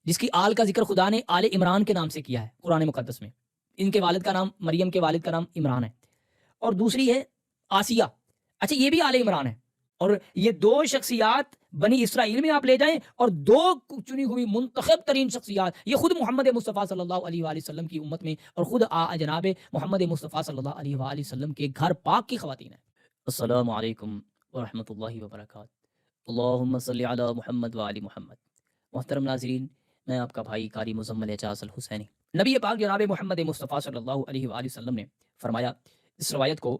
جس کی آل کا ذکر خدا نے آل عمران کے نام سے کیا ہے قرآن مقدس میں. ان کے والد کا نام مریم کے والد کا نام عمران ہے. اور دوسری ہے آسیہ. اچھا یہ بھی آل عمران ہے. اور یہ دو شخصیات بنی اسرائیل میں آپ لے جائیں اور دو چنی ہوئی منتخب ترین شخصیات یہ خود محمد مصطفیٰ صلی اللہ علیہ وآلہ وسلم کی امت میں اور خود جناب محمد مصطفیٰ صلی اللہ علیہ وآلہ وسلم کے گھر پاک کی خواتین ہیں. السلام علیکم ورحمۃ اللہ وبرکاتہ. اللہم صلی علی محمد وآل محمد. محترم ناظرین، میں آپ کا بھائی قاری مزمل اعجاز الحسینی. نبی پاک جناب محمد مصطفیٰ صلی اللہ علیہ وآلہ وسلم نے فرمایا، اس روایت کو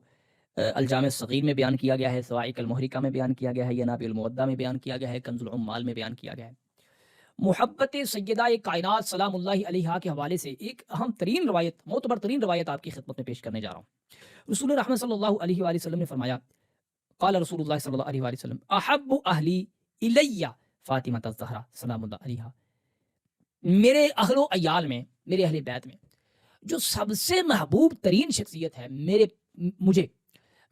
الجامع الصغیر میں بیان کیا گیا ہے، صواعق المحرقہ میں بیان کیا گیا ہے، ینابع المودع میں بیان کیا گیا ہے، کنز العمال میں بیان کیا گیا ہے. محبت سیدہ کائنات سلام اللہ علیہا کے حوالے سے ایک اہم ترین روایت، معتبر ترین روایت آپ کی خدمت میں پیش کرنے جا رہا ہوں. رسول رحمت صلی اللہ علیہ وآلہ وسلم نے فرمایا، قال رسول اللہ صلی اللہ علیہ وآلہ وسلم احب اہلی الی فاطمہ الزہرا سلام اللہ علیہا. میرے اہل و عیال میں، میرے اہل بیت میں جو سب سے محبوب ترین شخصیت ہے مجھے،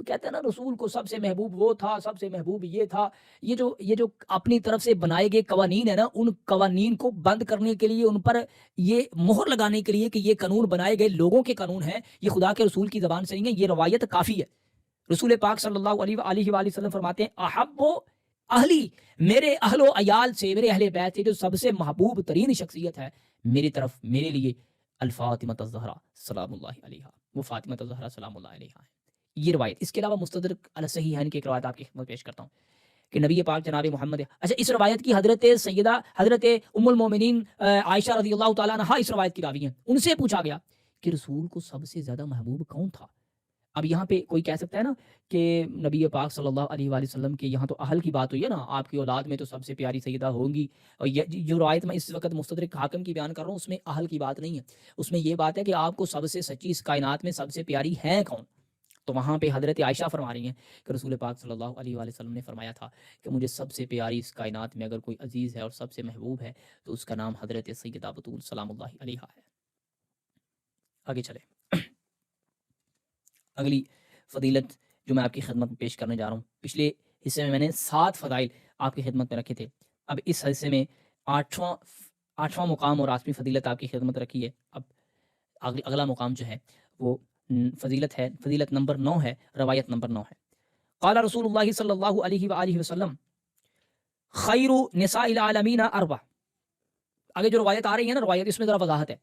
کہتے ہیں نا رسول کو سب سے محبوب وہ تھا، سب سے محبوب یہ تھا. یہ جو اپنی طرف سے بنائے گئے قوانین ہیں نا، ان قوانین کو بند کرنے کے لیے، ان پر یہ مہر لگانے کے لیے کہ یہ قانون بنائے گئے لوگوں کے قانون ہیں، یہ خدا کے رسول کی زبان سے نہیں ہے، یہ روایت کافی ہے. رسول پاک صلی اللہ علیہ وآلہ وسلم فرماتے ہیں، احب اہلی، میرے اہل و عیال سے، میرے اہل بیت سے جو سب سے محبوب ترین شخصیت ہے میری طرف، میرے لیے الفاطمہ الزہرا سلام اللہ علیہا، وہ فاطمہ الزہرا سلام اللہ علیہا ہے. یہ روایت، اس کے علاوہ مستدرک علی الصحیحین کی ایک روایت آپ کی خدمت پیش کرتا ہوں کہ نبی پاک جناب محمد، اچھا اس روایت کی حضرت ام المومنین عائشہ رضی اللہ تعالیٰ عنہا اس روایت کی راوی ہیں. ان سے پوچھا گیا کہ رسول کو سب سے زیادہ محبوب کون تھا؟ اب یہاں پہ کوئی کہہ سکتا ہے نا کہ نبی پاک صلی اللہ علیہ وآلہ وسلم کے یہاں تو اہل کی بات ہوئی ہے نا، آپ کی اولاد میں تو سب سے پیاری سیدہ ہوں گی. اور یہ جو روایت میں اس وقت مستدرک حاکم کی بیان کر رہا ہوں، اس میں اہل کی بات نہیں ہے، اس میں یہ بات ہے کہ آپ کو سب سے سچی اس کائنات میں سب سے پیاری ہے کون. تو وہاں پہ حضرت عائشہ فرما رہی ہیں کہ رسول پاک صلی اللہ علیہ وآلہ وسلم نے فرمایا تھا کہ مجھے سب سے پیاری اس کائنات میں اگر کوئی عزیز ہے اور سب سے محبوب ہے تو اس کا نام حضرت سیدہ بطول سلام اللہ علیہا ہے. آگے چلے، اگلی فضیلت جو میں آپ کی خدمت میں پیش کرنے جا رہا ہوں، پچھلے حصے میں نے 7 فضائل آپ کی خدمت میں رکھے تھے. اب اس حصے میں 8واں مقام اور 8ویں فضیلت آپ کی خدمت رکھی ہے. اب اگلا مقام جو ہے وہ فضیلت ہے، فضیلت نمبر 9 ہے، روایت نمبر 9 ہے. قال رسول اللہ صلی اللہ علیہ وآلہ وسلم خیر نساء العالمین اربع. آگے جو روایت آ رہی ہے نا، روایت اس میں ذرا وضاحت ہے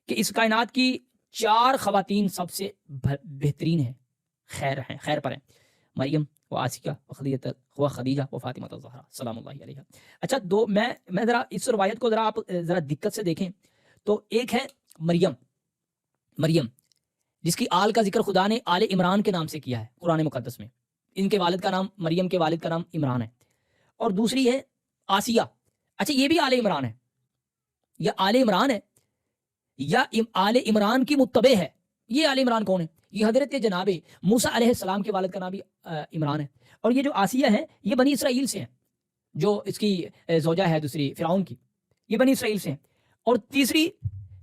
کہ اس کائنات کی 4 خواتین سب سے بہترین ہیں، خیر پر ہیں، مریم و آسیہ و خدیجہ و فاطمہ الزہرا سلام اللہ علیہا. اچھا میں ذرا اس روایت کو ذرا آپ ذرا دقت سے دیکھیں تو ایک ہے مریم جس کی آل کا ذکر خدا نے آل عمران کے نام سے کیا ہے قرآن مقدس میں. ان کے والد کا نام، مریم کے والد کا نام عمران ہے. اور دوسری ہے آسیہ. اچھا یہ بھی آل عمران ہے، یا آل عمران ہے یا آل عمران کی متبع ہے. یہ آل عمران کون ہے؟ یہ حضرت جناب موسیٰ علیہ السلام کے والد کا نام بھی عمران ہے. اور یہ جو آسیہ ہے یہ بنی اسرائیل سے ہیں، جو اس کی زوجہ ہے دوسری فرعون کی، یہ بنی اسرائیل سے ہیں. اور تیسری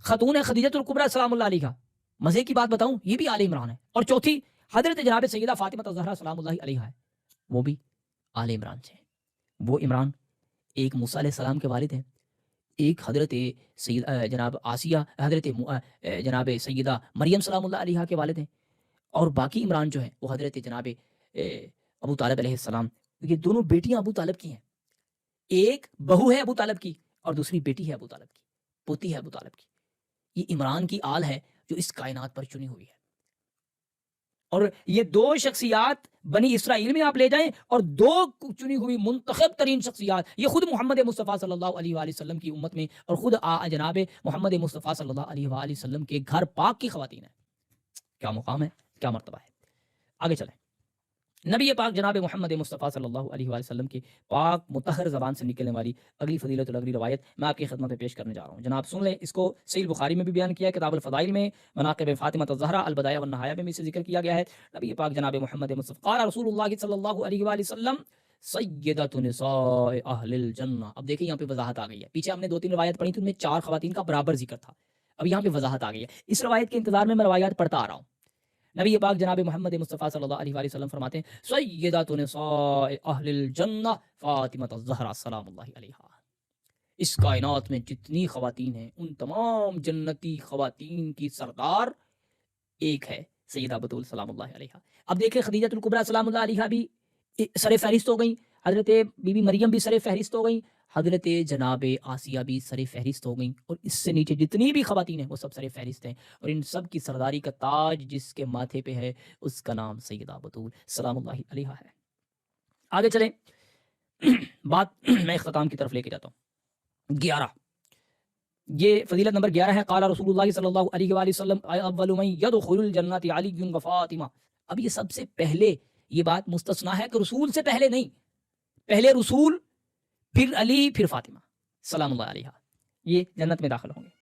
خاتون ہے خدیجہ الکبریٰ سلام اللہ علیہا. مزے کی بات بتاؤں، یہ بھی آل عمران ہے. اور چوتھی حضرت جناب سیدہ فاطمہ الزہرا سلام اللہ علیہا ہے، وہ بھی آل عمران سے. وہ عمران ایک موسیٰ علیہ السلام کے والد ہیں، ایک حضرت جناب آسیہ حضرت جناب سیدہ مریم سلام اللہ علیہا کے والد ہیں. اور باقی عمران جو ہیں وہ حضرت جناب ابو طالب علیہ السلام، یہ دونوں بیٹیاں ابو طالب کی ہیں. ایک بہو ہے ابو طالب کی اور دوسری بیٹی ہے ابو طالب کی، پوتی ہے ابو طالب کی. یہ عمران کی آل ہے جو اس کائنات پر چنی ہوئی ہے. اور یہ دو شخصیات بنی اسرائیل میں آپ لے جائیں اور دو چنی ہوئی منتخب ترین شخصیات یہ خود محمد مصطفیٰ صلی اللہ علیہ وآلہ وسلم کی امت میں اور خود جناب محمد مصطفیٰ صلی اللہ علیہ وآلہ وسلم کے گھر پاک کی خواتین ہیں. کیا مقام ہے، کیا مرتبہ ہے. آگے چلیں، نبی پاک جناب محمد مصطفیٰ صلی اللہ علیہ وآلہ وسلم کی پاک مطہر زبان سے نکلنے والی اگلی فضیلت اور اگلی روایت میں آپ کی خدمت میں پیش کرنے جا رہا ہوں. جناب سن لیں، اس کو صحیح بخاری میں بھی بیان کیا ہے، کتاب الفضائل میں مناقب فاطمہ الزہرا البدایہ والنہایہ میں اسے ذکر کیا گیا ہے. نبی پاک جناب محمد مصطفیٰ قال رسول اللہ صلی اللہ علیہ وآلہ وسلم سیدۃ نساء اہل الجنہ. اب دیکھیں یہاں پہ وضاحت آ گئی ہے. پیچھے ہم نے 2-3 روایت پڑھی تھی، ان میں 4 خواتین کا برابر ذکر تھا. اب یہاں پہ وضاحت آ گئی ہے. اس روایت کے انتظار میں روایات پڑھتا آ رہا ہوں. نبی پاک جناب محمد مصطفیٰ صلی اللہ علیہ وآلہ وسلم فرماتے ہیں سیدۃ نساء اہل الجنہ فاطمہ الزہرا سلام اللہ علیہا. اس کائنات میں جتنی خواتین ہیں ان تمام جنتی خواتین کی سردار ایک ہے، سیدہ بطول سلام اللہ علیہا۔ اب دیکھیں خدیجۃ الکبریٰ سلام اللہ علیہا بھی سر فہرست ہو گئیں، حضرت بی بی مریم بھی سر فہرست ہو گئیں، حضرت جناب آسیہ بھی سر فہرست ہو گئیں، اور اس سے نیچے جتنی بھی خواتین ہیں وہ سب سر فہرست ہیں، اور ان سب کی سرداری کا تاج جس کے ماتھے پہ ہے اس کا نام سیدہ بطول سلام اللہ علیہا ہے۔ آگے چلیں، بات میں اختتام کی طرف لے کے جاتا ہوں۔ 11، یہ فضیلت نمبر 11 ہے، قال رسول اللہ صلی اللہ علیہ وآلہ وسلم اول من يدخل الجنت علی و فاطمہ۔ اب یہ سب سے پہلے، یہ بات مستثنا ہے کہ رسول سے پہلے نہیں، پہلے رسول، پھر علی، پھر فاطمہ سلام اللہ علیہا، یہ جنت میں داخل ہوں گے۔